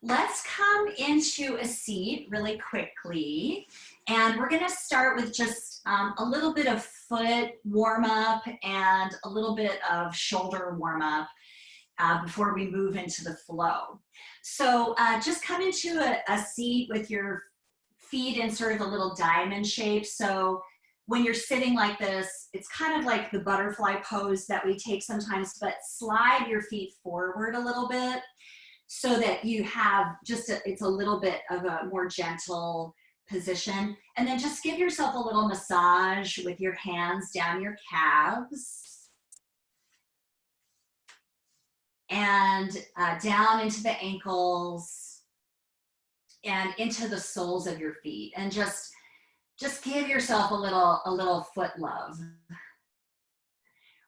Let's come into a seat really quickly. And we're gonna start with just a little bit of foot warm up and a little bit of shoulder warm up before we move into the flow. So just come into a seat with your feet in sort of a little diamond shape. So when you're sitting like this, it's kind of like the butterfly pose that we take sometimes, but slide your feet forward a little bit so that you have just it's a little bit of a more gentle position. And then just give yourself a little massage with your hands down your calves and down into the ankles and into the soles of your feet, and just give yourself a little foot love.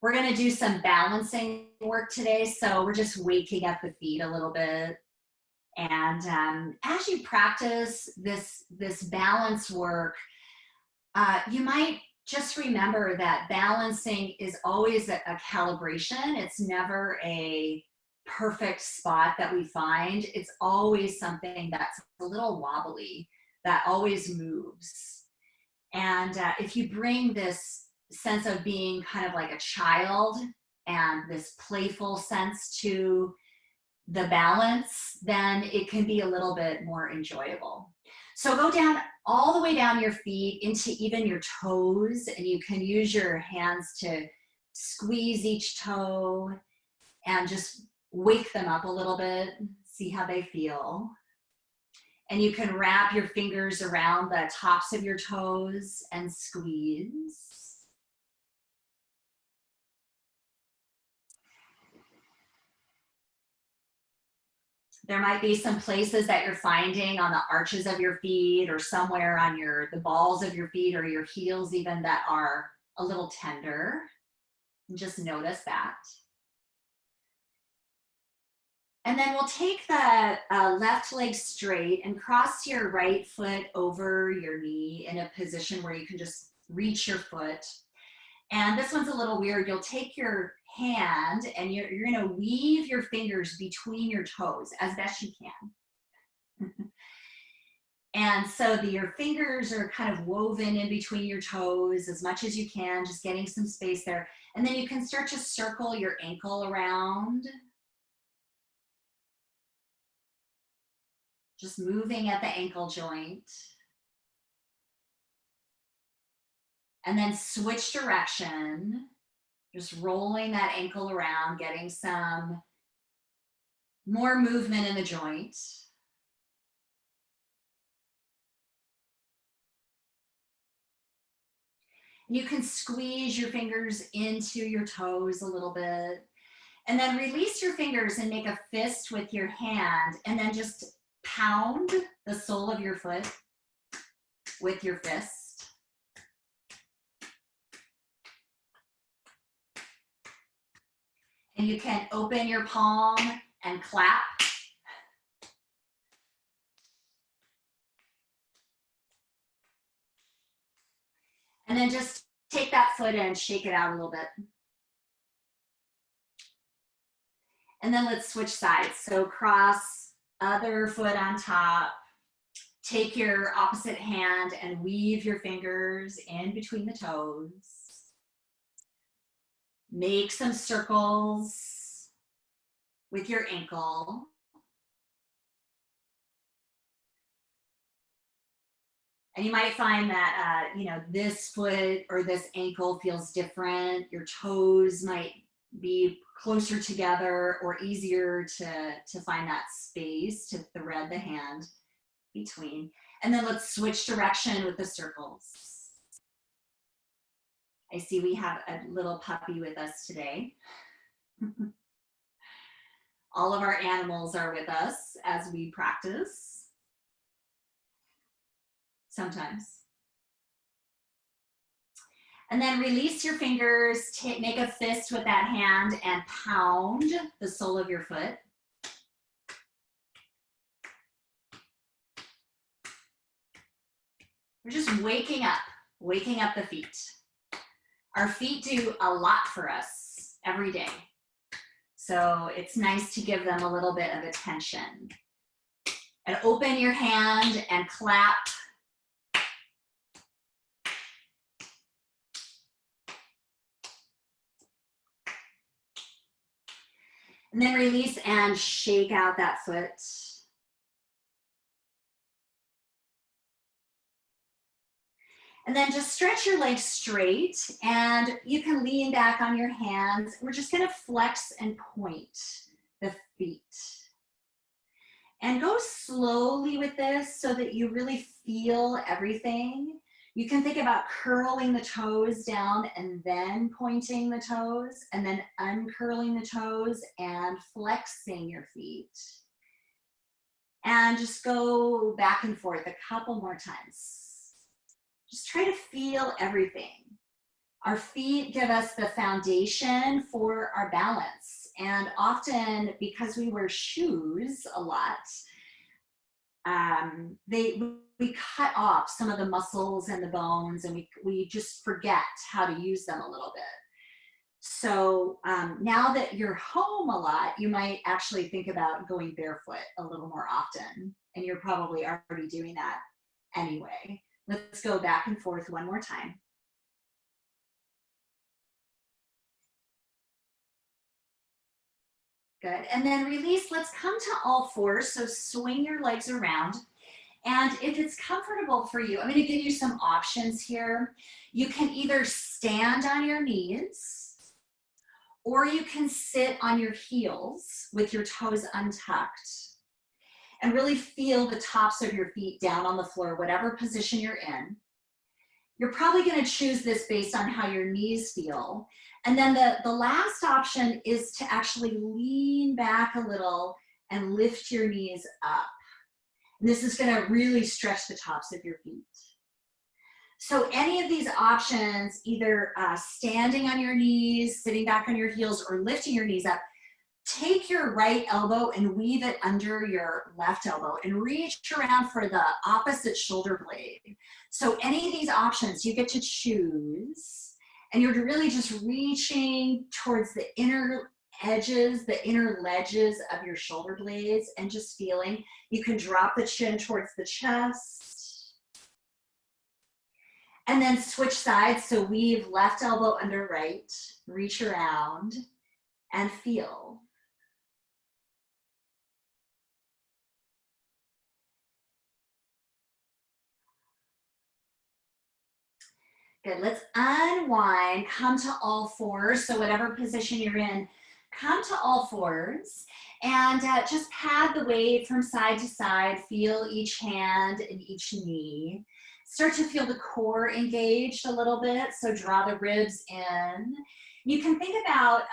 We're going to do some balancing work today, so we're just waking up the feet a little bit. And as you practice this balance work, you might just remember that balancing is always a calibration. It's never a perfect spot that we find. It's always something that's a little wobbly, that always moves. And if you bring this sense of being kind of like a child and this playful sense to the balance, then it can be a little bit more enjoyable. So go down all the way down your feet into even your toes, and you can use your hands to squeeze each toe and just wake them up a little bit, see how they feel. And you can wrap your fingers around the tops of your toes and squeeze. There might be some places that you're finding on the arches of your feet or somewhere on the balls of your feet or your heels even that are a little tender. And just notice that. And then we'll take the left leg straight and cross your right foot over your knee in a position where you can just reach your foot. And this one's a little weird. You'll take your hand and you're going to weave your fingers between your toes as best you can. And so your fingers are kind of woven in between your toes as much as you can, just getting some space there. And then you can start to circle your ankle around. Just moving at the ankle joint. And then switch direction, just rolling that ankle around, getting some more movement in the joint. You can squeeze your fingers into your toes a little bit, and then release your fingers and make a fist with your hand, and then just pound the sole of your foot with your fist. And you can open your palm and clap. And then just take that foot and shake it out a little bit. And then let's switch sides. So cross, other foot on top. Take your opposite hand and weave your fingers in between the toes. Make some circles with your ankle. And you might find that, this foot or this ankle feels different. Your toes might be closer together or easier to find that space to thread the hand between. And then let's switch direction with the circles. I see we have a little puppy with us today. All of our animals are with us as we practice. Sometimes. And then release your fingers, make a fist with that hand and pound the sole of your foot. We're just waking up the feet. Our feet do a lot for us every day. So it's nice to give them a little bit of attention. And open your hand and clap. And then release and shake out that foot. And then just stretch your legs straight, and you can lean back on your hands. We're just gonna flex and point the feet. And go slowly with this so that you really feel everything. You can think about curling the toes down and then pointing the toes, and then uncurling the toes and flexing your feet. And just go back and forth a couple more times. Just try to feel everything. Our feet give us the foundation for our balance. And often, because we wear shoes a lot, we cut off some of the muscles and the bones, and we just forget how to use them a little bit. So now that you're home a lot, you might actually think about going barefoot a little more often, and you're probably already doing that anyway. Let's go back and forth one more time. Good, and then release. Let's come to all fours, so swing your legs around. And if it's comfortable for you, I'm going to give you some options here. You can either stand on your knees, or you can sit on your heels with your toes untucked and really feel the tops of your feet down on the floor, whatever position you're in. You're probably going to choose this based on how your knees feel. And then the last option is to actually lean back a little and lift your knees up. And this is going to really stretch the tops of your feet. So any of these options, either standing on your knees, sitting back on your heels, or lifting your knees up, take your right elbow and weave it under your left elbow and reach around for the opposite shoulder blade. So any of these options you get to choose, and you're really just reaching towards the inner edges, the inner ledges of your shoulder blades, and just feeling. You can drop the chin towards the chest. And then switch sides, so weave left elbow under right, reach around, and feel. Good, let's unwind, come to all fours. So whatever position you're in, come to all fours and just pad the weight from side to side. Feel each hand and each knee. Start to feel the core engaged a little bit, so draw the ribs in. You can think about,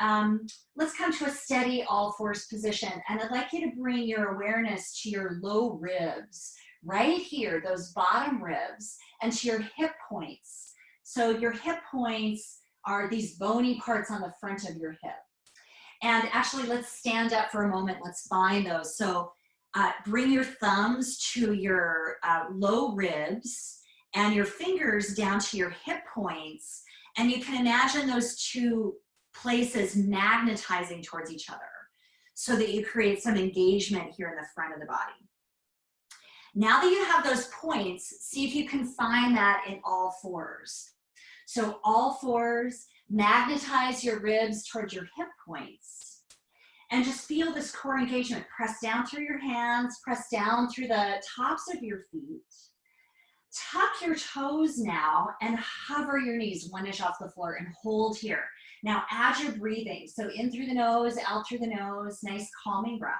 let's come to a steady all fours position, and I'd like you to bring your awareness to your low ribs, right here, those bottom ribs, and to your hip points. So your hip points are these bony parts on the front of your hip. And actually, let's stand up for a moment. Let's find those. So bring your thumbs to your low ribs and your fingers down to your hip points. And you can imagine those two places magnetizing towards each other so that you create some engagement here in the front of the body. Now that you have those points, see if you can find that in all fours. So all fours, magnetize your ribs towards your hip points. And just feel this core engagement. Press down through your hands, press down through the tops of your feet. Tuck your toes now and hover your knees 1 inch off the floor and hold here. Now add your breathing. So in through the nose, out through the nose, nice calming breath.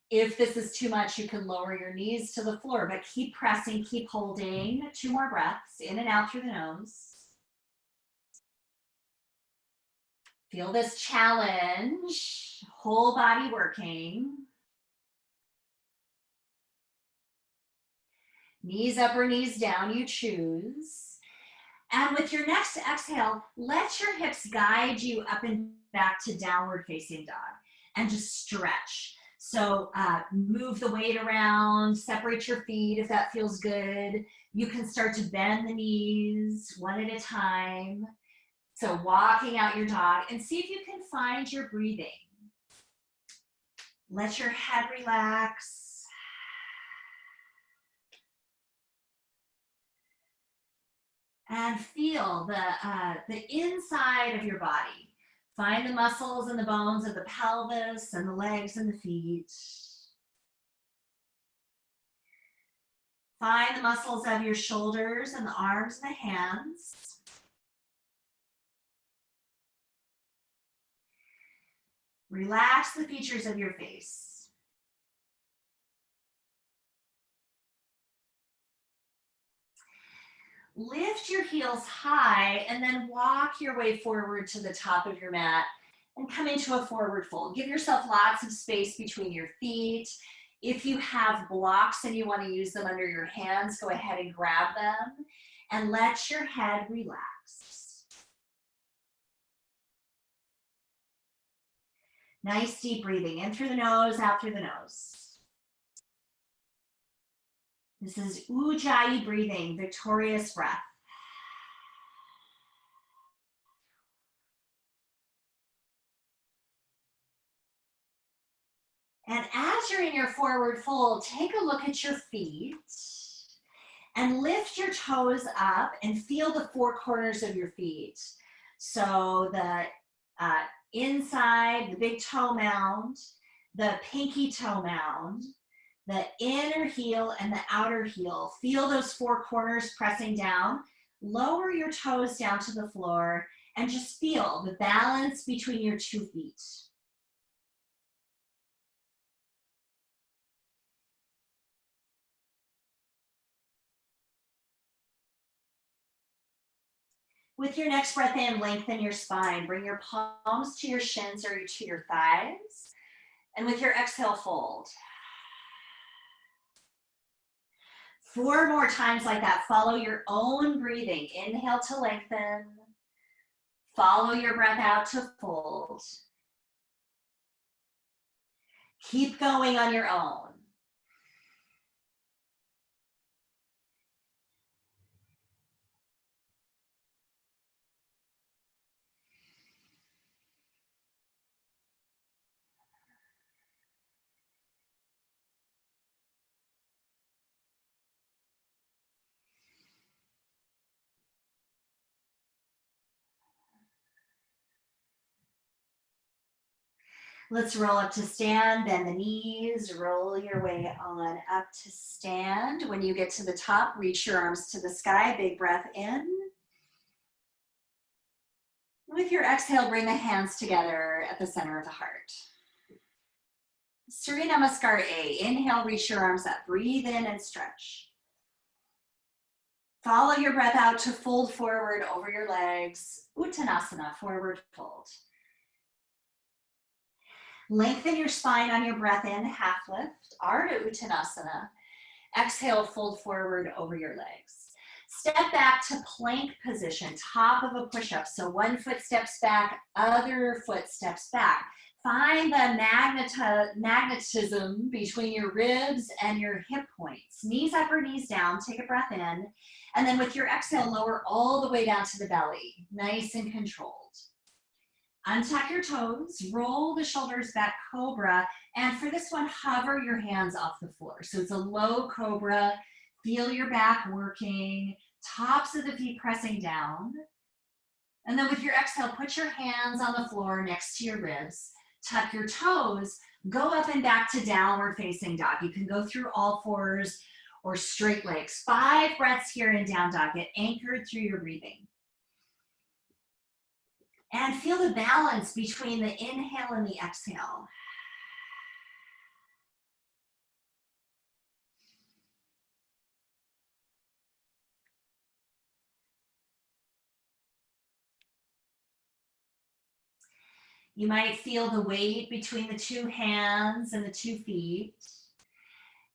If this is too much, you can lower your knees to the floor, but keep pressing, keep holding. 2 more breaths, in and out through the nose. Feel this challenge, whole body working. Knees up or knees down, you choose. And with your next exhale, let your hips guide you up and back to downward facing dog and just stretch. So move the weight around, separate your feet if that feels good. You can start to bend the knees 1 at a time. So walking out your dog, and see if you can find your breathing. Let your head relax. And feel the inside of your body. Find the muscles and the bones of the pelvis and the legs and the feet. Find the muscles of your shoulders and the arms and the hands. Relax the features of your face. Lift your heels high and then walk your way forward to the top of your mat and come into a forward fold. Give yourself lots of space between your feet. If you have blocks and you want to use them under your hands, go ahead and grab them and let your head relax. Nice deep breathing in through the nose, out through the nose. This is Ujjayi breathing, victorious breath. And as you're in your forward fold, take a look at your feet and lift your toes up and feel the four corners of your feet. So the inside, the big toe mound, the pinky toe mound, the inner heel and the outer heel. Feel those four corners pressing down. Lower your toes down to the floor and just feel the balance between your two feet. With your next breath in, lengthen your spine. Bring your palms to your shins or to your thighs. And with your exhale, fold. 4 more times like that. Follow your own breathing. Inhale to lengthen. Follow your breath out to fold. Keep going on your own. Let's roll up to stand, bend the knees, roll your way on up to stand. When you get to the top, reach your arms to the sky, big breath in. With your exhale, bring the hands together at the center of the heart. Surya Namaskar A. Inhale, reach your arms up, breathe in and stretch. Follow your breath out to fold forward over your legs. Uttanasana, forward fold. Lengthen your spine on your breath in, half lift, Ardha Uttanasana. Exhale, fold forward over your legs. Step back to plank position, top of a push-up. So one foot steps back, other foot steps back. Find the magnetism between your ribs and your hip points. Knees up or knees down, take a breath in. And then with your exhale, lower all the way down to the belly, nice and controlled. Untuck your toes, roll the shoulders back, cobra, and for this one, hover your hands off the floor. So it's a low cobra, feel your back working, tops of the feet pressing down. And then with your exhale, put your hands on the floor next to your ribs, tuck your toes, go up and back to downward facing dog. You can go through all fours or straight legs. 5 breaths here in down dog. Get anchored through your breathing. And feel the balance between the inhale and the exhale. You might feel the weight between the 2 hands and the 2 feet.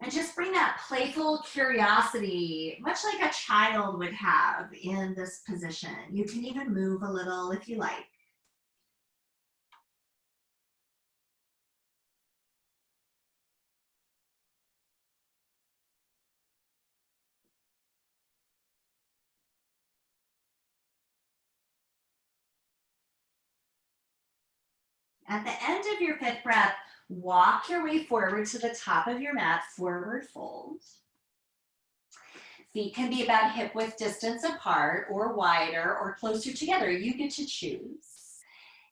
And just bring that playful curiosity, much like a child would have in this position. You can even move a little if you like. At the end of your 5th breath, walk your way forward to the top of your mat, forward fold. Feet can be about hip width distance apart or wider or closer together. You get to choose.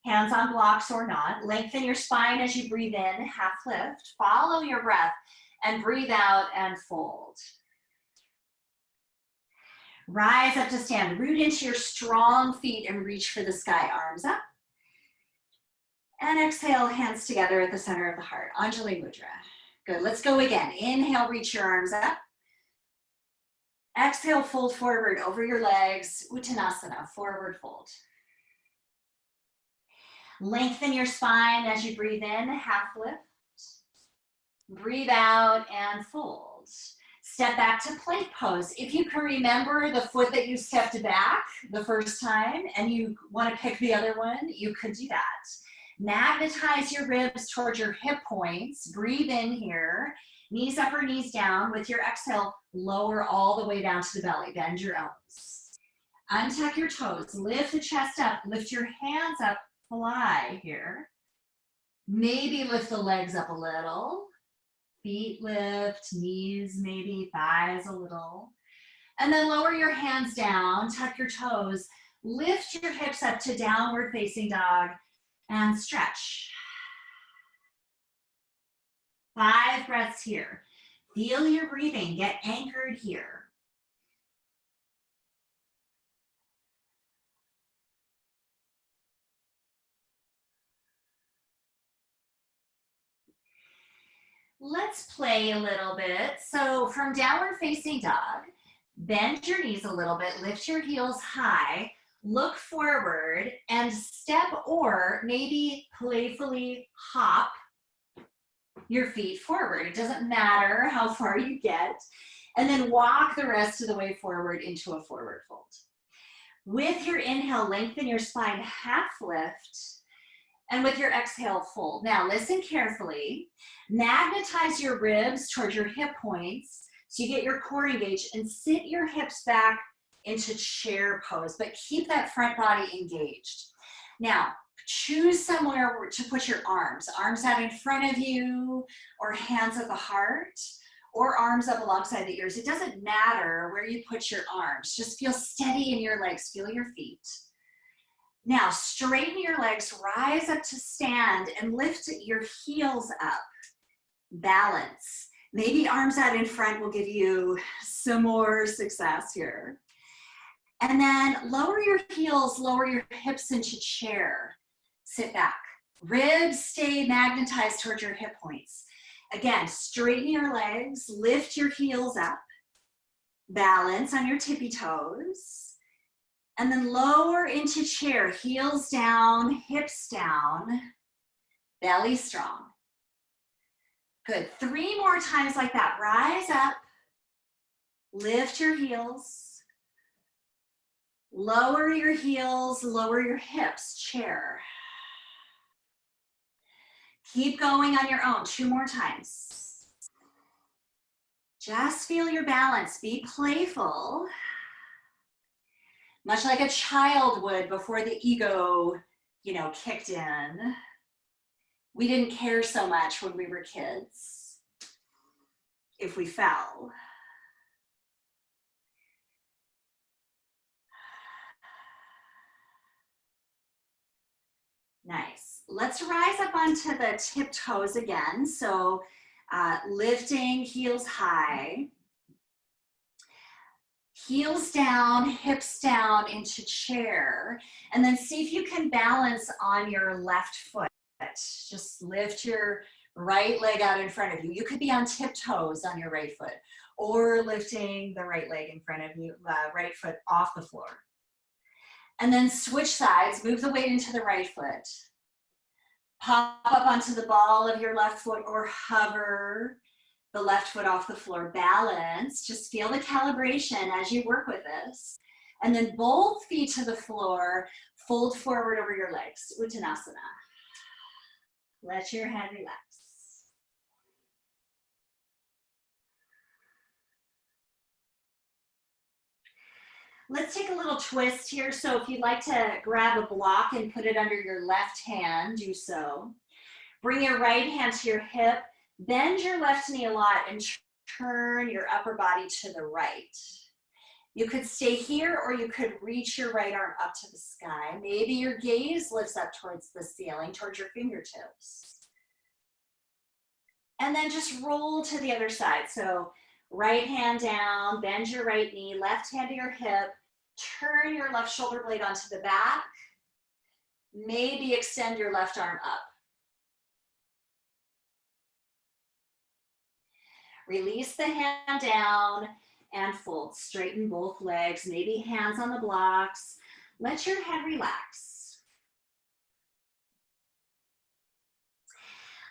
Hands on blocks or not. Lengthen your spine as you breathe in, half lift. Follow your breath and breathe out and fold. Rise up to stand. Root into your strong feet and reach for the sky, arms up. And exhale, hands together at the center of the heart. Anjali Mudra. Good, let's go again. Inhale, reach your arms up. Exhale, fold forward over your legs. Uttanasana, forward fold. Lengthen your spine as you breathe in, half lift. Breathe out and fold. Step back to plank pose. If you can remember the foot that you stepped back the first time and you want to pick the other one, you could do that. Magnetize your ribs towards your hip points. Breathe in here. Knees up or knees down. With your exhale, lower all the way down to the belly. Bend your elbows. Untuck your toes. Lift the chest up. Lift your hands up. Fly here. Maybe lift the legs up a little. Feet lift, knees maybe, thighs a little. And then lower your hands down, tuck your toes, lift your hips up to downward facing dog and stretch. 5 breaths here. Feel your breathing, get anchored here. Let's play a little bit. So from downward facing dog, bend your knees a little bit, lift your heels high, look forward and step or maybe playfully hop your feet forward. It doesn't matter how far you get. And then walk the rest of the way forward into a forward fold. With your inhale, lengthen your spine, half lift. And with your exhale, fold. Now listen carefully. Magnetize your ribs towards your hip points so you get your core engaged and sit your hips back into chair pose, but keep that front body engaged. Now, choose somewhere to put your arms. Arms out in front of you or hands at the heart or arms up alongside the ears. It doesn't matter where you put your arms. Just feel steady in your legs. Feel your feet. Now, straighten your legs, rise up to stand, and lift your heels up. Balance. Maybe arms out in front will give you some more success here. And then lower your heels, lower your hips into chair. Sit back. Ribs stay magnetized towards your hip points. Again, straighten your legs, lift your heels up. Balance on your tippy toes. And then lower into chair, heels down, hips down, belly strong. Good, 3 more times like that. Rise up, lift your heels, lower your heels, lower your hips, chair. Keep going on your own, 2 more times. Just feel your balance, be playful. Much like a child would before the ego, kicked in. We didn't care so much when we were kids if we fell. Nice. Let's rise up onto the tip toes again. So lifting, heels high. Heels down, hips down into chair. And then see if you can balance on your left foot. Just lift your right leg out in front of you. You could be on tiptoes on your right foot or lifting the right leg in front of you, right foot off the floor. And then switch sides, move the weight into the right foot. Pop up onto the ball of your left foot or hover the left foot off the floor. Balance, just feel the calibration as you work with this. And then both feet to the floor, fold forward over your legs, Uttanasana. Let your head relax. Let's take a little twist here. So if you'd like to grab a block and put it under your left hand, do so. Bring your right hand to your hip, bend your left knee a lot, and turn your upper body to the right. You could stay here, or you could reach your right arm up to the sky. Maybe your gaze lifts up towards the ceiling, towards your fingertips. And then just roll to the other side. So right hand down, bend your right knee, left hand to your hip, turn your left shoulder blade onto the back. Maybe extend your left arm up. Release the hand down and fold. Straighten both legs, maybe hands on the blocks. Let your head relax.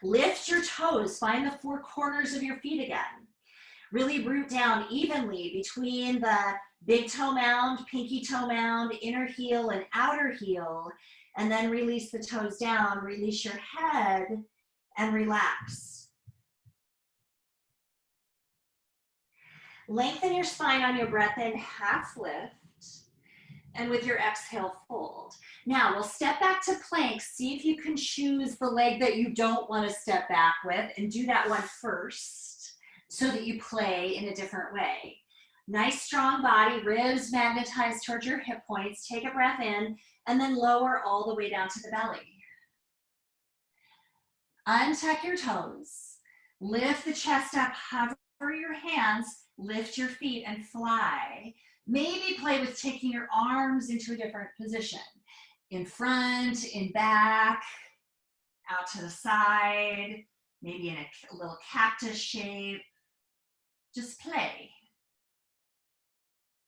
Lift your toes. Find the four corners of your feet again. Really root down evenly between the big toe mound, pinky toe mound, inner heel, and outer heel. And then release the toes down. Release your head and relax. Lengthen your spine on your breath in, half lift, and with your exhale, fold. Now we'll step back to plank. See if you can choose the leg that you don't want to step back with, and do that one first so that you play in a different way. Nice strong body, ribs magnetized towards your hip points. Take a breath in, and then lower all the way down to the belly. Untuck your toes. Lift the chest up, hover your hands, lift your feet and fly. Maybe play with taking your arms into a different position. In front, in back, out to the side, maybe in a little cactus shape. Just play.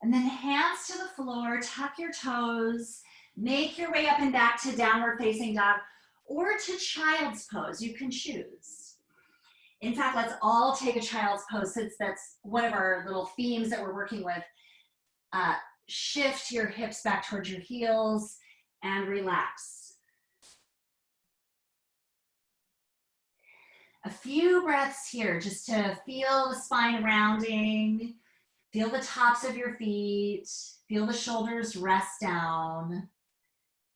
And then hands to the floor, tuck your toes, make your way up and back to downward facing dog or to child's pose. You can choose. In fact, let's all take a child's pose, since that's one of our little themes that we're working with. Shift your hips back towards your heels and relax. A few breaths here just to feel the spine rounding, feel the tops of your feet, feel the shoulders rest down,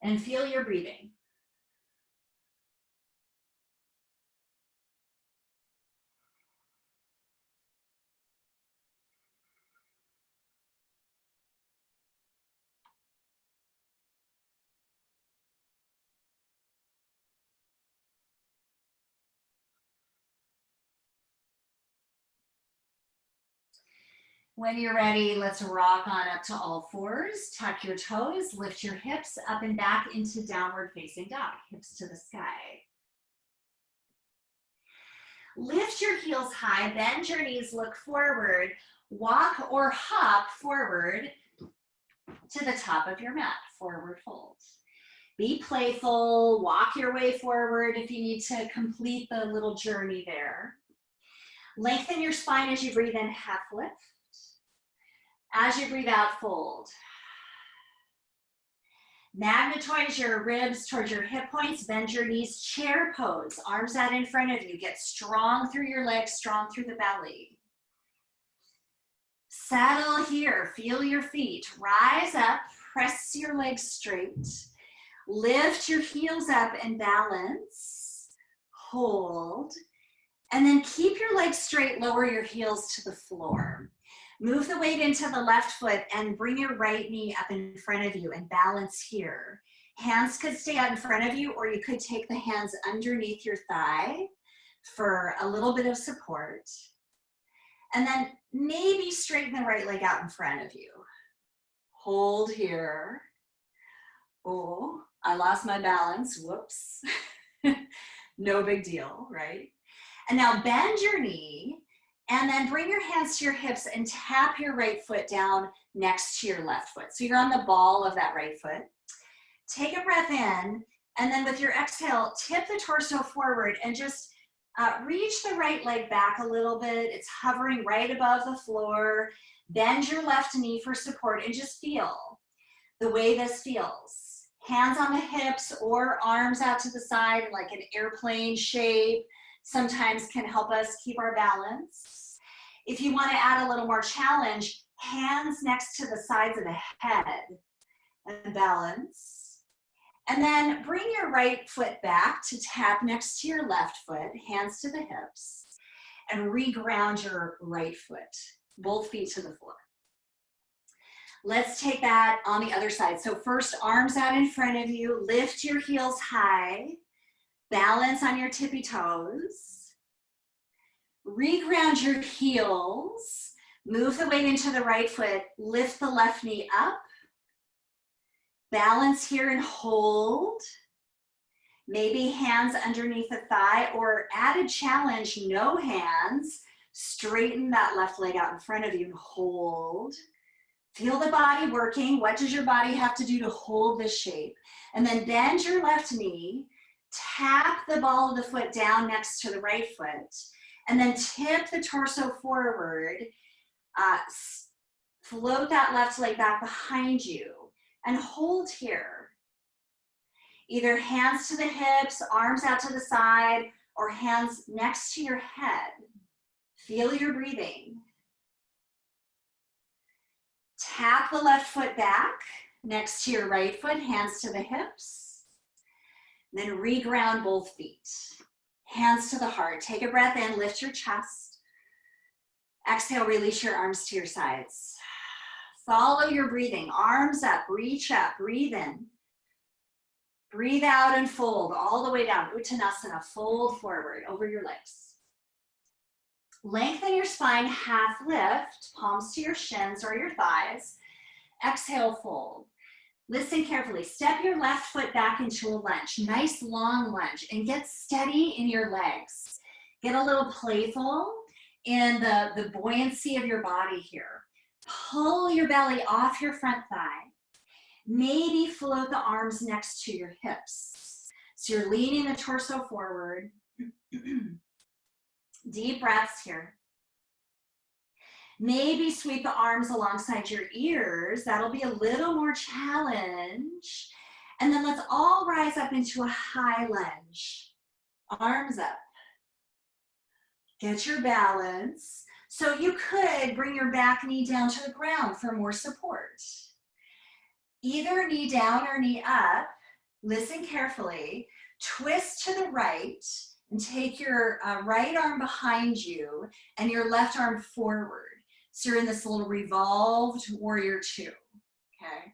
and feel your breathing. When you're ready, let's rock on up to all fours. Tuck your toes, lift your hips up and back into downward facing dog, hips to the sky. Lift your heels high, bend your knees, look forward, walk or hop forward to the top of your mat, forward fold. Be playful, walk your way forward if you need to complete the little journey there. Lengthen your spine as you breathe in, half lift. As you breathe out, fold. Magnetize your ribs towards your hip points, bend your knees, chair pose, arms out in front of you. Get strong through your legs, strong through the belly. Settle here, feel your feet. Rise up, press your legs straight. Lift your heels up and balance. Hold. And then keep your legs straight, lower your heels to the floor. Move the weight into the left foot and bring your right knee up in front of you and balance here. Hands could stay out in front of you, or you could take the hands underneath your thigh for a little bit of support. And then maybe straighten the right leg out in front of you. Hold here. Oh, I lost my balance, whoops. No big deal, right? And now bend your knee, and then bring your hands to your hips and tap your right foot down next to your left foot. So you're on the ball of that right foot. Take a breath in, and then with your exhale, tip the torso forward and just reach the right leg back a little bit. It's hovering right above the floor. Bend your left knee for support and just feel the way this feels. Hands on the hips or arms out to the side like an airplane shape. Sometimes can help us keep our balance. If you want to add a little more challenge, hands next to the sides of the head, and balance. And then bring your right foot back to tap next to your left foot, hands to the hips, and reground your right foot, both feet to the floor. Let's take that on the other side. So first, arms out in front of you, lift your heels high, balance on your tippy toes, reground your heels, move the weight into the right foot, lift the left knee up, balance here and hold. Maybe hands underneath the thigh, or added challenge, no hands. Straighten that left leg out in front of you and hold. Feel the body working. What does your body have to do to hold this shape? And then bend your left knee, tap the ball of the foot down next to the right foot, and then tip the torso forward. Float that left leg back behind you and hold here. Either hands to the hips, arms out to the side, or hands next to your head. Feel your breathing. Tap the left foot back next to your right foot, hands to the hips. Then reground both feet. Hands to the heart. Take a breath in, lift your chest. Exhale, release your arms to your sides. Follow your breathing. Arms up, reach up, breathe in. Breathe out and fold all the way down. Uttanasana, fold forward over your legs. Lengthen your spine, half lift, palms to your shins or your thighs. Exhale, fold. Listen carefully. Step your left foot back into a lunge, nice long lunge, and get steady in your legs. Get a little playful in the buoyancy of your body here. Pull your belly off your front thigh. Maybe float the arms next to your hips. So you're leaning the torso forward. Deep breaths here. Maybe sweep the arms alongside your ears. That'll be a little more challenge. And then let's all rise up into a high lunge. Arms up. Get your balance. So you could bring your back knee down to the ground for more support. Either knee down or knee up. Listen carefully. Twist to the right and take your right arm behind you and your left arm forward. So you're in this little revolved warrior two, okay?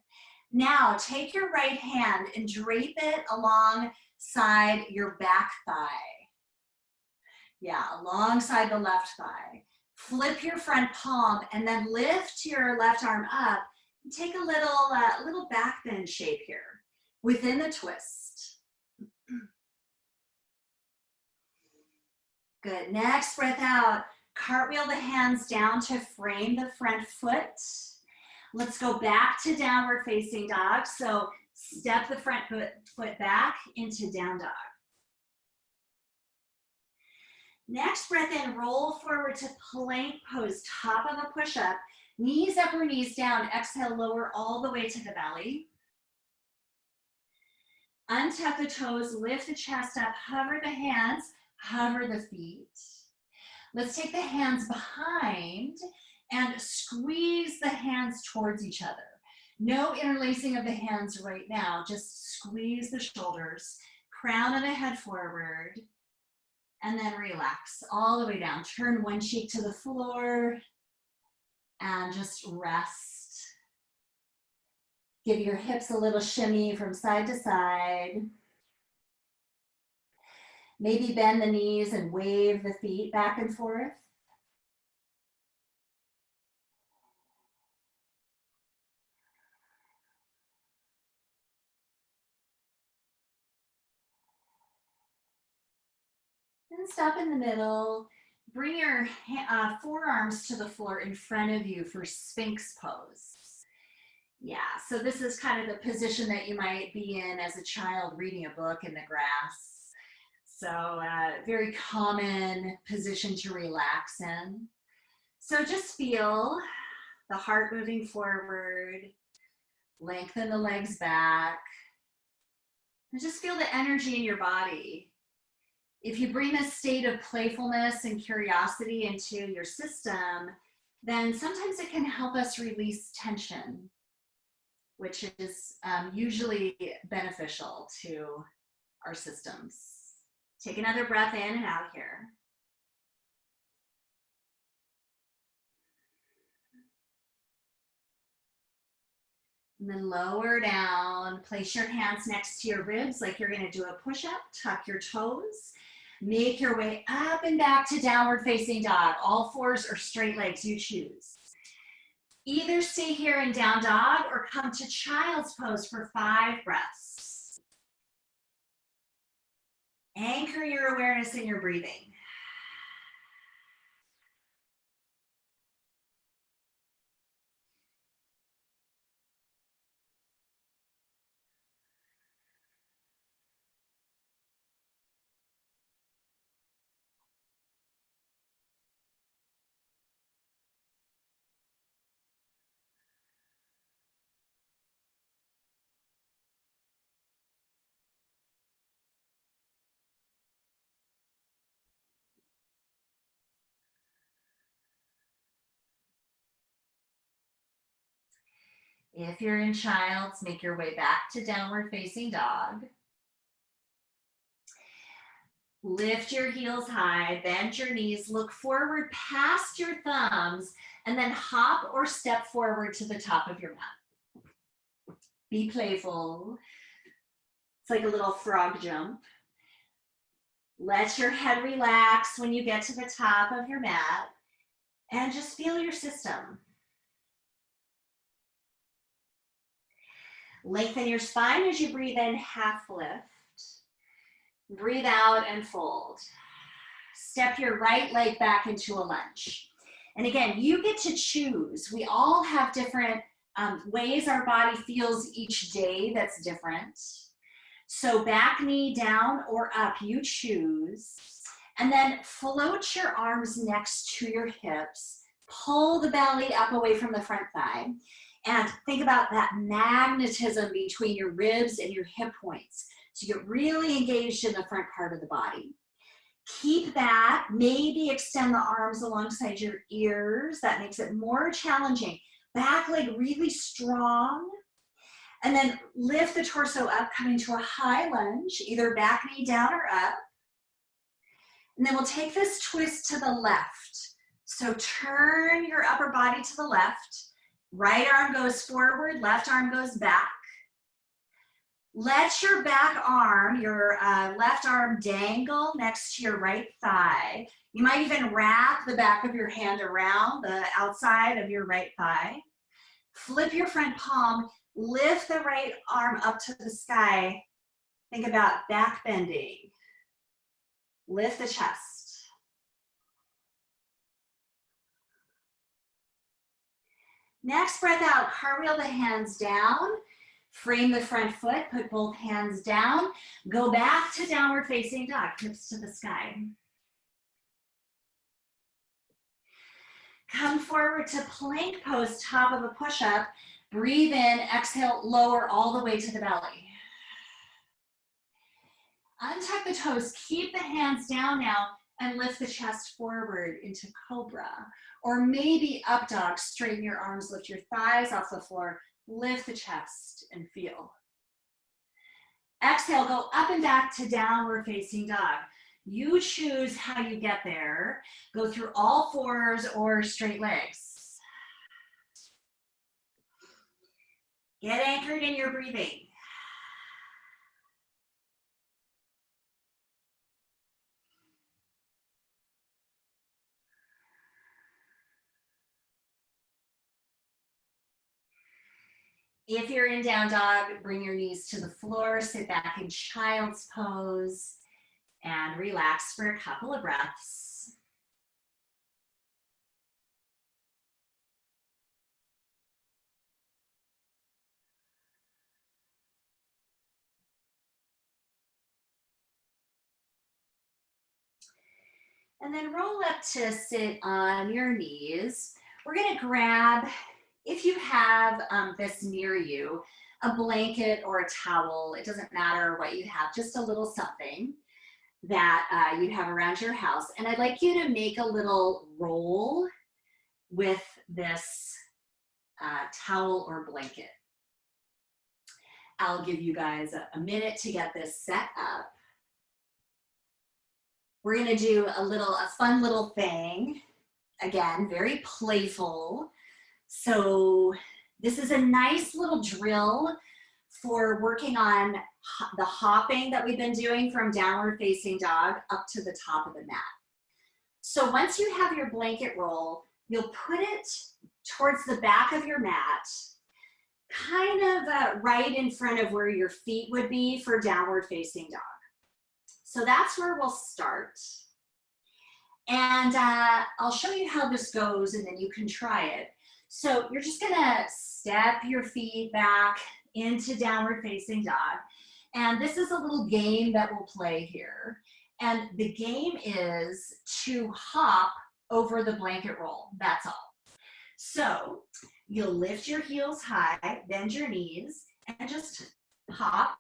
Now take your right hand and drape it alongside your back thigh. Yeah, alongside the left thigh. Flip your front palm and then lift your left arm up and take a little back bend shape here within the twist. Good, next breath out. Cartwheel the hands down to frame the front foot. Let's go back to downward facing dog. So step the front foot back into down dog. Next breath in, roll forward to plank pose, top of a push-up. Knees up or knees down. Exhale, lower all the way to the belly. Untuck the toes, lift the chest up, hover the hands, hover the feet. Let's take the hands behind and squeeze the hands towards each other. No interlacing of the hands right now, just squeeze the shoulders, crown of the head forward, and then relax all the way down. Turn one cheek to the floor and just rest. Give your hips a little shimmy from side to side. Maybe bend the knees and wave the feet back and forth. And stop in the middle. Bring your forearms to the floor in front of you for Sphinx pose. Yeah, so this is kind of the position that you might be in as a child reading a book in the grass. So very common position to relax in. So just feel the heart moving forward, lengthen the legs back, and just feel the energy in your body. If you bring this state of playfulness and curiosity into your system, then sometimes it can help us release tension, which is usually beneficial to our systems. Take another breath in and out here. And then lower down, place your hands next to your ribs like you're gonna do a push-up, tuck your toes, make your way up and back to downward facing dog. All fours or straight legs, you choose. Either stay here in down dog or come to child's pose for 5 breaths. Anchor your awareness in your breathing. If you're in child's, make your way back to downward facing dog. Lift your heels high, bend your knees, look forward past your thumbs, and then hop or step forward to the top of your mat. Be playful. It's like a little frog jump. Let your head relax when you get to the top of your mat, and just feel your system. Lengthen your spine as you breathe in, half lift. Breathe out and fold. Step your right leg back into a lunge. And again, you get to choose. We all have different ways our body feels each day that's different. So back knee down or up, you choose. And then float your arms next to your hips. Pull the belly up away from the front thigh. And think about that magnetism between your ribs and your hip points. So you get really engaged in the front part of the body. Keep that, maybe extend the arms alongside your ears. That makes it more challenging. Back leg really strong. And then lift the torso up, coming to a high lunge, either back knee down or up. And then we'll take this twist to the left. So turn your upper body to the left. Right arm goes forward, left arm goes back. Let your back arm, your left arm dangle next to your right thigh. You might even wrap the back of your hand around the outside of your right thigh. Flip your front palm, lift the right arm up to the sky. Think about back bending. Lift the chest. Next breath out, cartwheel the hands down. Frame the front foot, put both hands down. Go back to downward facing dog, hips to the sky. Come forward to plank pose, top of a push-up. Breathe in, exhale, lower all the way to the belly. Untuck the toes, keep the hands down now, and lift the chest forward into cobra. Or maybe up dog, straighten your arms, lift your thighs off the floor, lift the chest and feel. Exhale, go up and back to downward facing dog. You choose how you get there. Go through all fours or straight legs. Get anchored in your breathing. If you're in down dog, bring your knees to the floor, sit back in child's pose, and relax for a couple of breaths. And then roll up to sit on your knees. We're gonna grab, if you have this near you, a blanket or a towel, it doesn't matter what you have, just a little something that you have around your house. And I'd like you to make a little roll with this towel or blanket. I'll give you guys a minute to get this set up. We're gonna do a fun little thing. Again, very playful. So this is a nice little drill for working on the hopping that we've been doing from downward facing dog up to the top of the mat. So once you have your blanket roll, you'll put it towards the back of your mat, kind of right in front of where your feet would be for downward facing dog. So that's where we'll start. And I'll show you how this goes and then you can try it. So you're just gonna step your feet back into downward facing dog. And this is a little game that we'll play here. And the game is to hop over the blanket roll, that's all. So you'll lift your heels high, bend your knees, and just hop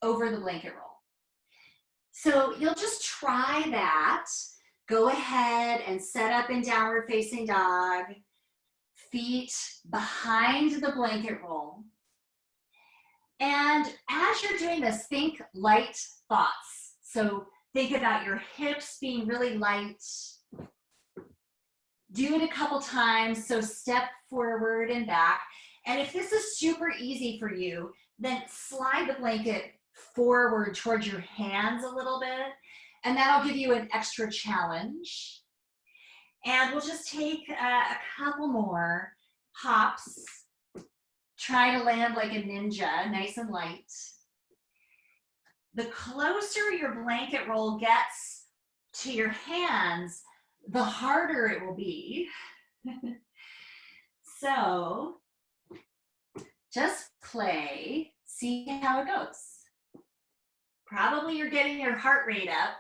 over the blanket roll. So you'll just try that. Go ahead and set up in downward facing dog, feet behind the blanket roll. And as you're doing this, think light thoughts. So think about your hips being really light. Do it a couple times, so step forward and back. And if this is super easy for you, then slide the blanket forward towards your hands a little bit, and that'll give you an extra challenge. And we'll just take a couple more hops. Try to land like a ninja, nice and light. The closer your blanket roll gets to your hands, the harder it will be. So just play, see how it goes. Probably you're getting your heart rate up.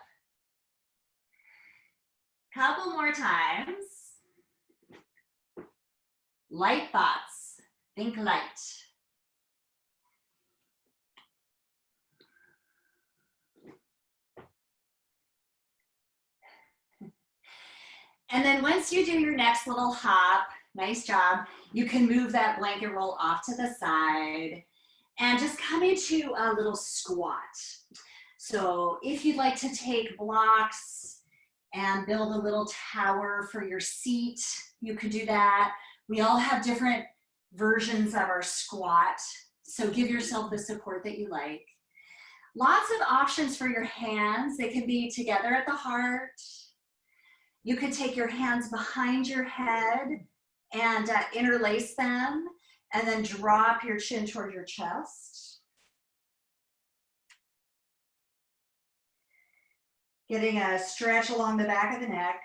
Couple more times. Light thoughts, think light. And then once you do your next little hop, nice job, you can move that blanket roll off to the side and just come into a little squat. So if you'd like to take blocks and build a little tower for your seat, you could do that. We all have different versions of our squat, so give yourself the support that you like. Lots of options for your hands. They can be together at the heart. You can take your hands behind your head and interlace them, and then drop your chin toward your chest. Getting a stretch along the back of the neck.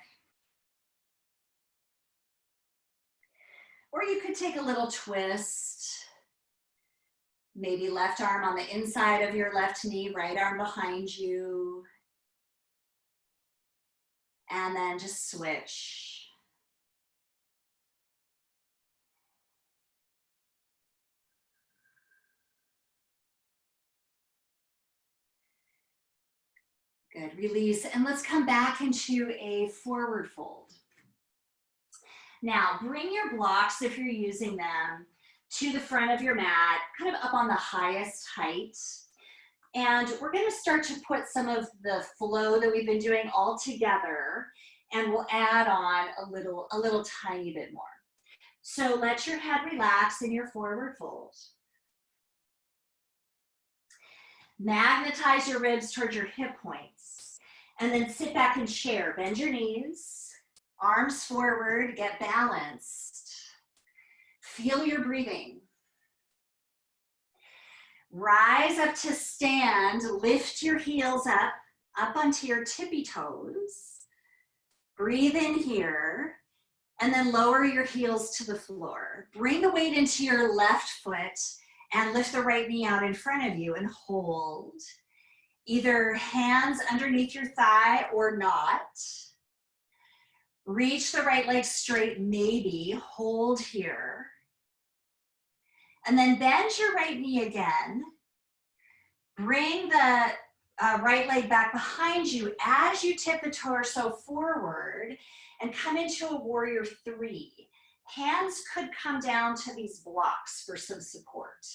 Or you could take a little twist. Maybe left arm on the inside of your left knee, right arm behind you. And then just switch. Good, release, and let's come back into a forward fold. Now, bring your blocks, if you're using them, to the front of your mat, kind of up on the highest height. And we're gonna start to put some of the flow that we've been doing all together, and we'll add on a little tiny bit more. So let your head relax in your forward fold. Magnetize your ribs towards your hip points, and then sit back and share. Bend your knees, arms forward, get balanced. Feel your breathing. Rise up to stand, lift your heels up onto your tippy toes. Breathe in here, and then lower your heels to the floor. Bring the weight into your left foot and lift the right knee out in front of you and hold. Either hands underneath your thigh or not. Reach the right leg straight, maybe, hold here. And then bend your right knee again. Bring the right leg back behind you as you tip the torso forward, and come into a warrior three. Hands could come down to these blocks for some support.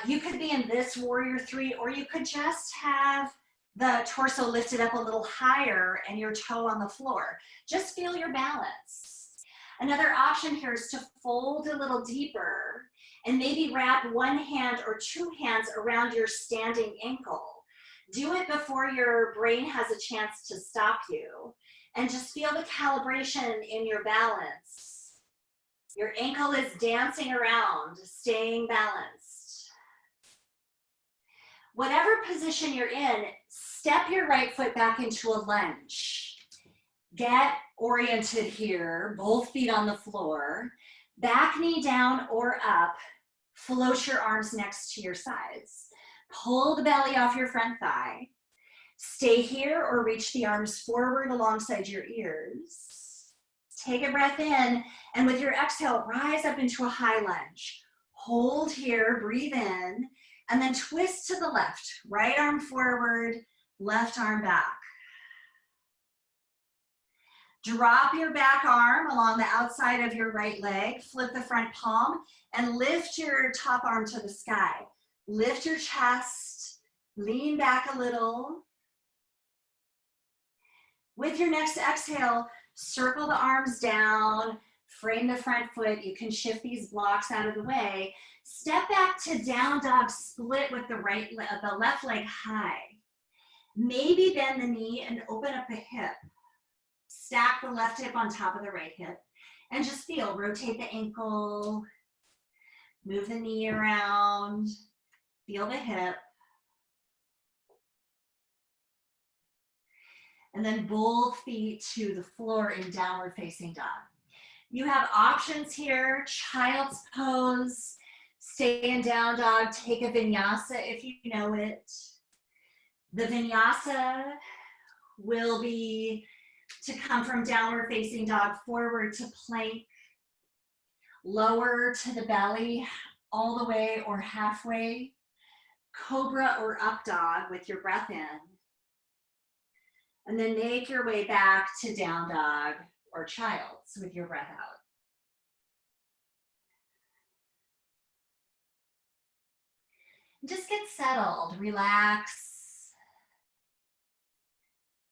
You could be in this warrior three, or you could just have the torso lifted up a little higher and your toe on the floor. Just feel your balance. Another option here is to fold a little deeper and maybe wrap one hand or two hands around your standing ankle. Do it before your brain has a chance to stop you, and just feel the calibration in your balance. Your ankle is dancing around, staying balanced. Whatever position you're in, step your right foot back into a lunge. Get oriented here, both feet on the floor, back knee down or up, float your arms next to your sides. Pull the belly off your front thigh. Stay here or reach the arms forward alongside your ears. Take a breath in, and with your exhale, rise up into a high lunge. Hold here, breathe in, and then twist to the left. Right arm forward, left arm back. Drop your back arm along the outside of your right leg, flip the front palm, and lift your top arm to the sky. Lift your chest, lean back a little. With your next exhale, circle the arms down, frame the front foot. You can shift these blocks out of the way. Step back to down dog split with the left leg high. Maybe bend the knee and open up the hip. Stack the left hip on top of the right hip and just feel, rotate the ankle, move the knee around, feel the hip. And then both feet to the floor in downward facing dog. You have options here, child's pose, stay in down dog, take a vinyasa if you know it. The vinyasa will be to come from downward facing dog forward to plank, lower to the belly, all the way or halfway, cobra or up dog with your breath in, and then make your way back to down dog or child's with your breath out. Just get settled, relax,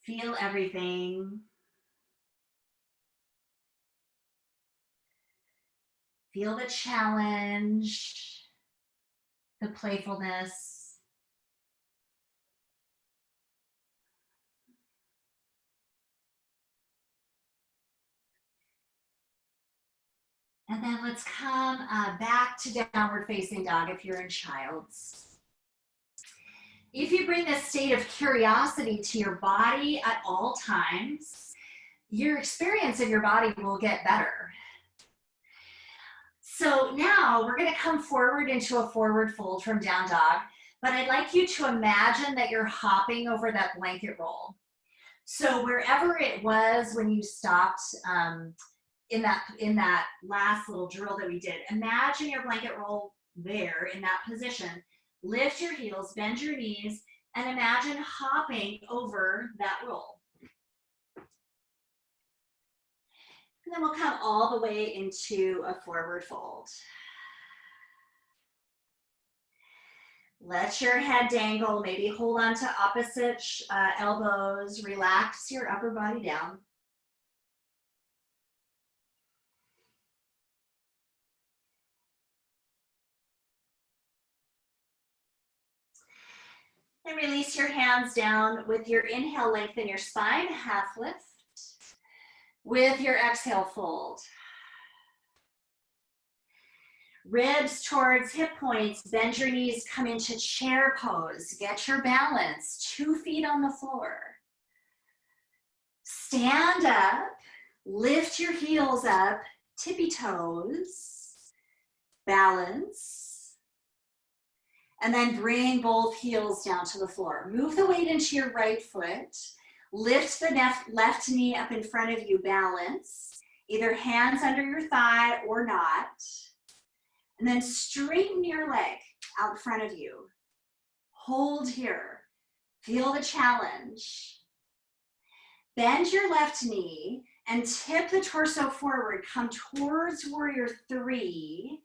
feel everything. Feel the challenge, the playfulness. And then let's come back to downward facing dog if you're in child's. If you bring this state of curiosity to your body at all times, your experience of your body will get better. So now we're going to come forward into a forward fold from down dog, but I'd like you to imagine that you're hopping over that blanket roll. So wherever it was when you stopped in that last little drill that we did, imagine your blanket roll there in that position. Lift your heels, bend your knees, and imagine hopping over that roll. And then we'll come all the way into a forward fold. Let your head dangle, maybe hold on to opposite elbows, relax your upper body down. And release your hands down. With your inhale, lengthen your spine, half lift. With your exhale, fold. Ribs towards hip points, bend your knees, come into chair pose. Get your balance, 2 feet on the floor. Stand up, lift your heels up, tippy toes, balance. And then bring both heels down to the floor. Move the weight into your right foot. Lift the left knee up in front of you, balance. Either hands under your thigh or not. And then straighten your leg out in front of you. Hold here. Feel the challenge. Bend your left knee and tip the torso forward. Come towards warrior three,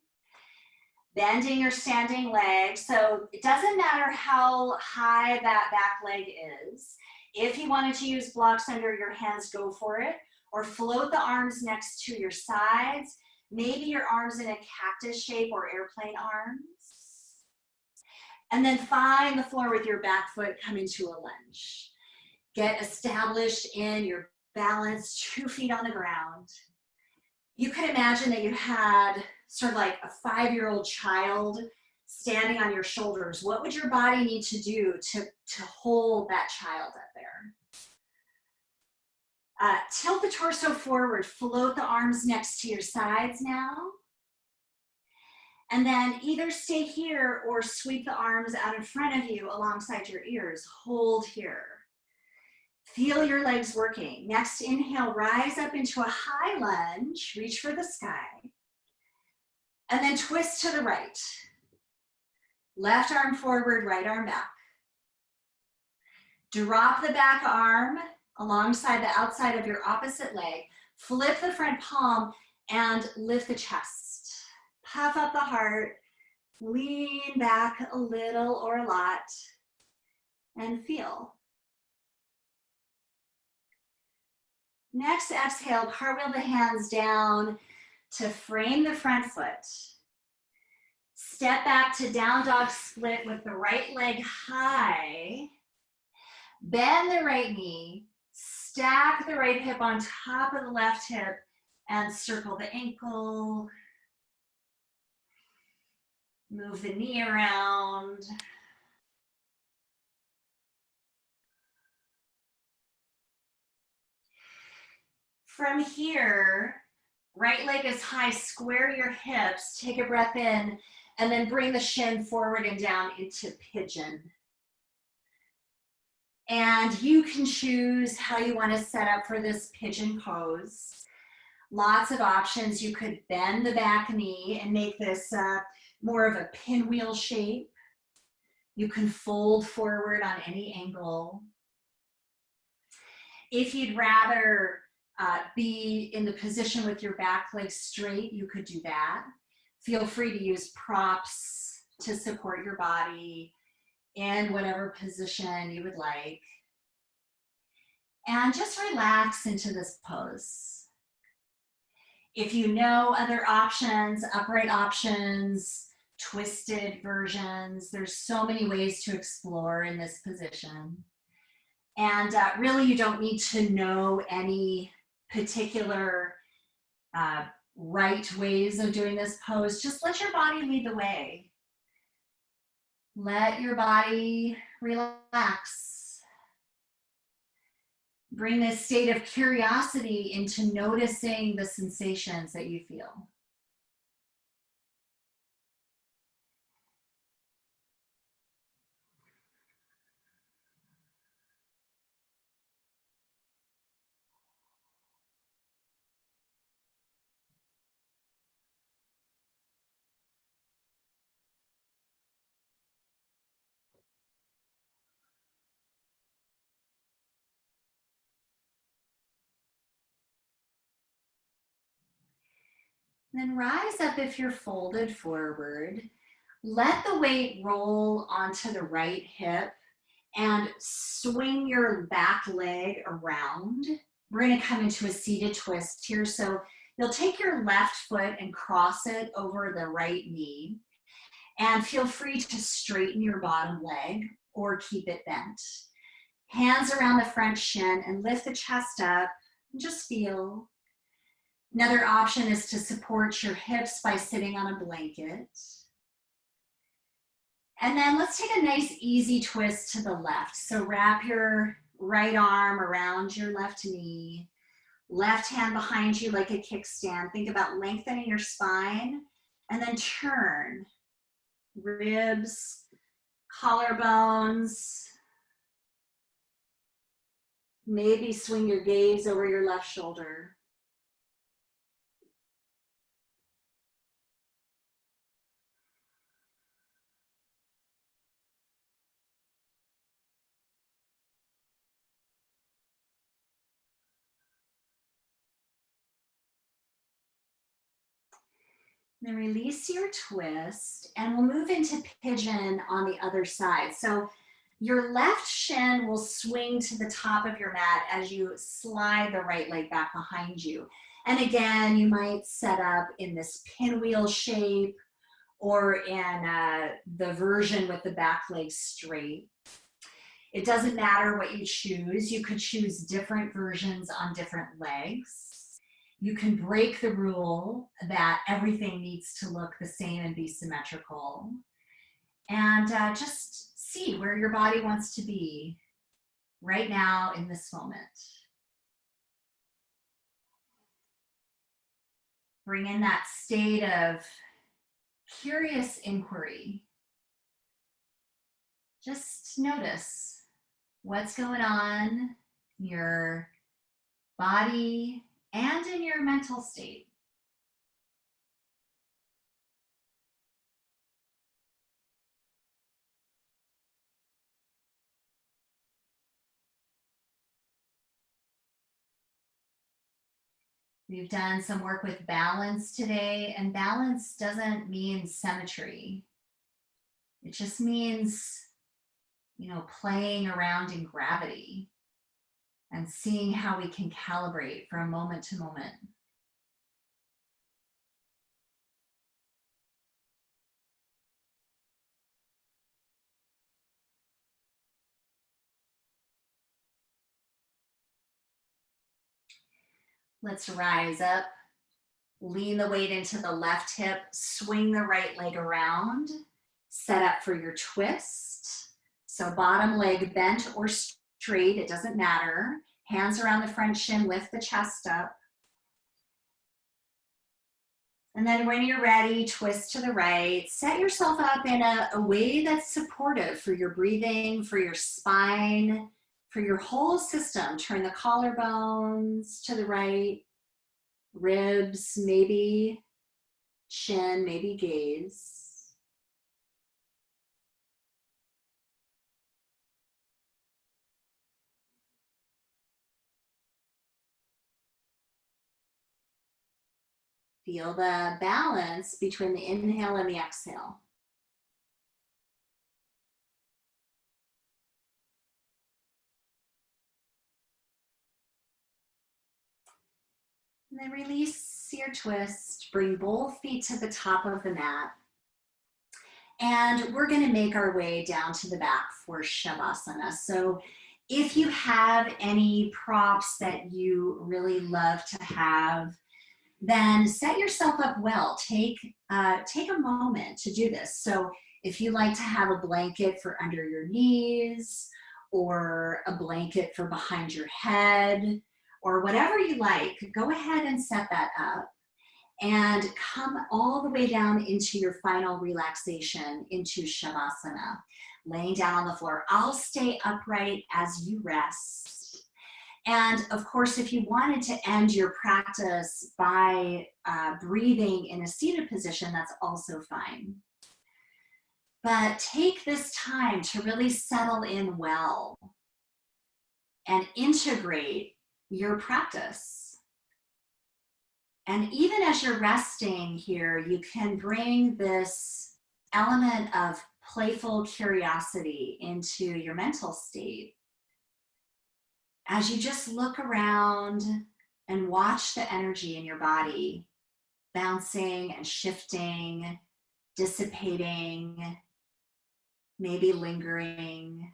bending your standing leg. So it doesn't matter how high that back leg is. If you wanted to use blocks under your hands, go for it. Or float the arms next to your sides. Maybe your arms in a cactus shape or airplane arms. And then find the floor with your back foot, come into a lunge. Get established in your balance, 2 feet on the ground. You could imagine that you had sort of like a 5-year-old child standing on your shoulders. What would your body need to do to hold that child up there? Tilt the torso forward, float the arms next to your sides now. And then either stay here or sweep the arms out in front of you alongside your ears. Hold here. Feel your legs working. Next inhale, rise up into a high lunge, reach for the sky. And then twist to the right. Left arm forward, right arm back. Drop the back arm alongside the outside of your opposite leg. Flip the front palm and lift the chest. Puff up the heart. Lean back a little or a lot. And feel. Next, exhale, cartwheel the hands down to frame the front foot. Step back to down dog split with the right leg high. Bend the right knee. Stack the right hip on top of the left hip and circle the ankle. Move the knee around. From here, right leg is high, square your hips, take a breath in, and then bring the shin forward and down into pigeon. And you can choose how you want to set up for this pigeon pose. Lots of options. You could bend the back knee and make this more of a pinwheel shape. You can fold forward on any angle. If you'd rather be in the position with your back leg straight, you could do that. Feel free to use props to support your body in whatever position you would like. And just relax into this pose. If you know other options, upright options, twisted versions, there's so many ways to explore in this position. And really, you don't need to know any particular right ways of doing this pose. Just let your body lead the way. Let your body relax. Bring this state of curiosity into noticing the sensations that you feel. Then rise up if you're folded forward. Let the weight roll onto the right hip and swing your back leg around. We're going to come into a seated twist here. So you'll take your left foot and cross it over the right knee. And feel free to straighten your bottom leg or keep it bent. Hands around the front shin and lift the chest up and just feel. Another option is to support your hips by sitting on a blanket. And then let's take a nice easy twist to the left. So wrap your right arm around your left knee, left hand behind you like a kickstand. Think about lengthening your spine and then turn. Ribs, collarbones. Maybe swing your gaze over your left shoulder. Then release your twist, and we'll move into pigeon on the other side. So your left shin will swing to the top of your mat as you slide the right leg back behind you. And again, you might set up in this pinwheel shape or in the version with the back leg straight. It doesn't matter what you choose. You could choose different versions on different legs. You can break the rule that everything needs to look the same and be symmetrical. And just see where your body wants to be right now in this moment. Bring in that state of curious inquiry. Just notice what's going on in your body and in your mental state. We've done some work with balance today, and balance doesn't mean symmetry. It just means, playing around in gravity and seeing how we can calibrate from moment to moment. Let's rise up, lean the weight into the left hip, swing the right leg around, set up for your twist. So bottom leg bent or straight, it doesn't matter. Hands around the front shin, lift the chest up. And then when you're ready, twist to the right. Set yourself up in a way that's supportive for your breathing, for your spine, for your whole system. Turn the collarbones to the right, ribs, maybe chin, maybe gaze. Feel the balance between the inhale and the exhale. And then release your twist. Bring both feet to the top of the mat. And we're going to make our way down to the back for Shavasana. So if you have any props that you really love to have, then set yourself up well. Take a moment to do this. So if you like to have a blanket for under your knees, or a blanket for behind your head, or whatever you like, go ahead and set that up and come all the way down into your final relaxation into Shavasana, laying down on the floor. I'll stay upright as you rest. And of course, if you wanted to end your practice by breathing in a seated position, that's also fine. But take this time to really settle in well and integrate your practice. And even as you're resting here, you can bring this element of playful curiosity into your mental state. As you just look around and watch the energy in your body bouncing and shifting, dissipating, maybe lingering.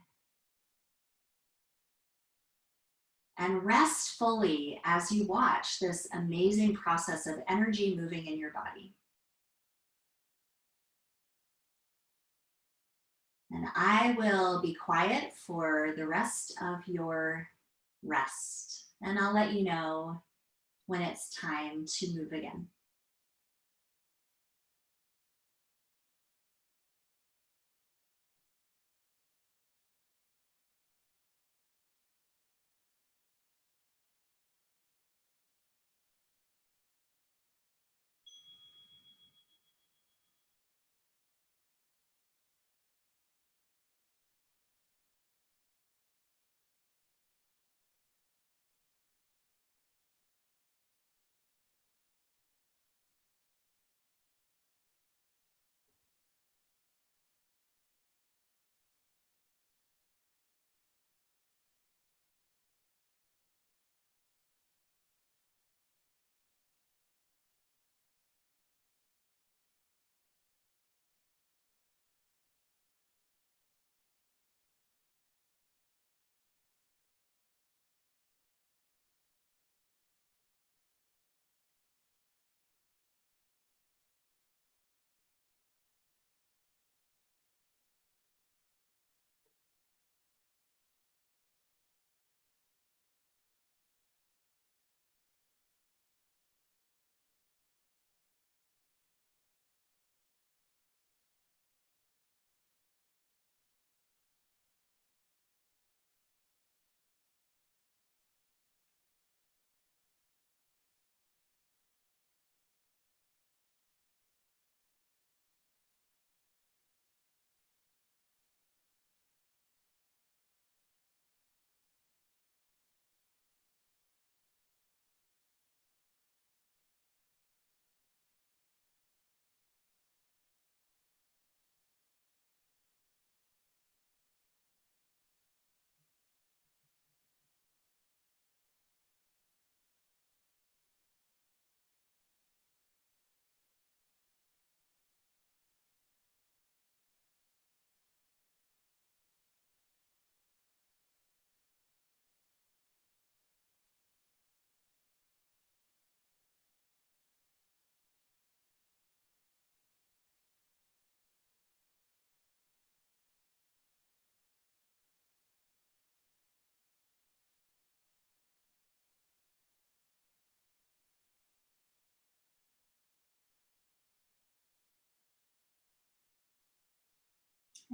And rest fully as you watch this amazing process of energy moving in your body. And I will be quiet for the rest of your rest. And I'll let you know when it's time to move again.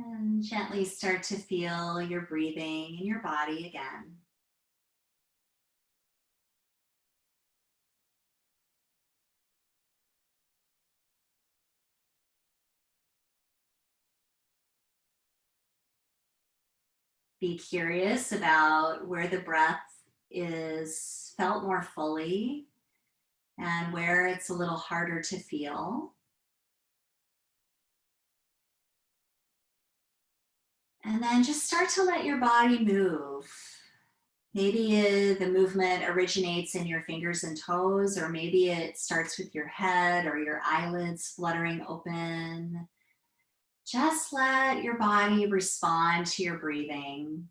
And gently start to feel your breathing in your body again. Be curious about where the breath is felt more fully and where it's a little harder to feel. And then just start to let your body move. Maybe the movement originates in your fingers and toes, or maybe it starts with your head or your eyelids fluttering open. Just let your body respond to your breathing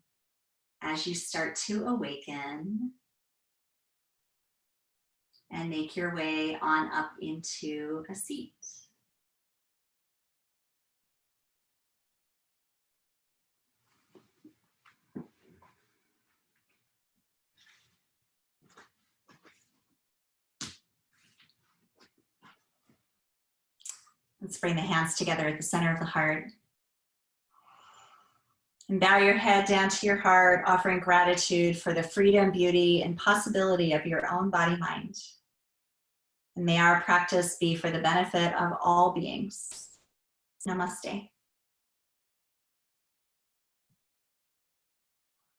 as you start to awaken and make your way on up into a seat. Let's bring the hands together at the center of the heart. And bow your head down to your heart, offering gratitude for the freedom, beauty, and possibility of your own body-mind. And may our practice be for the benefit of all beings. Namaste.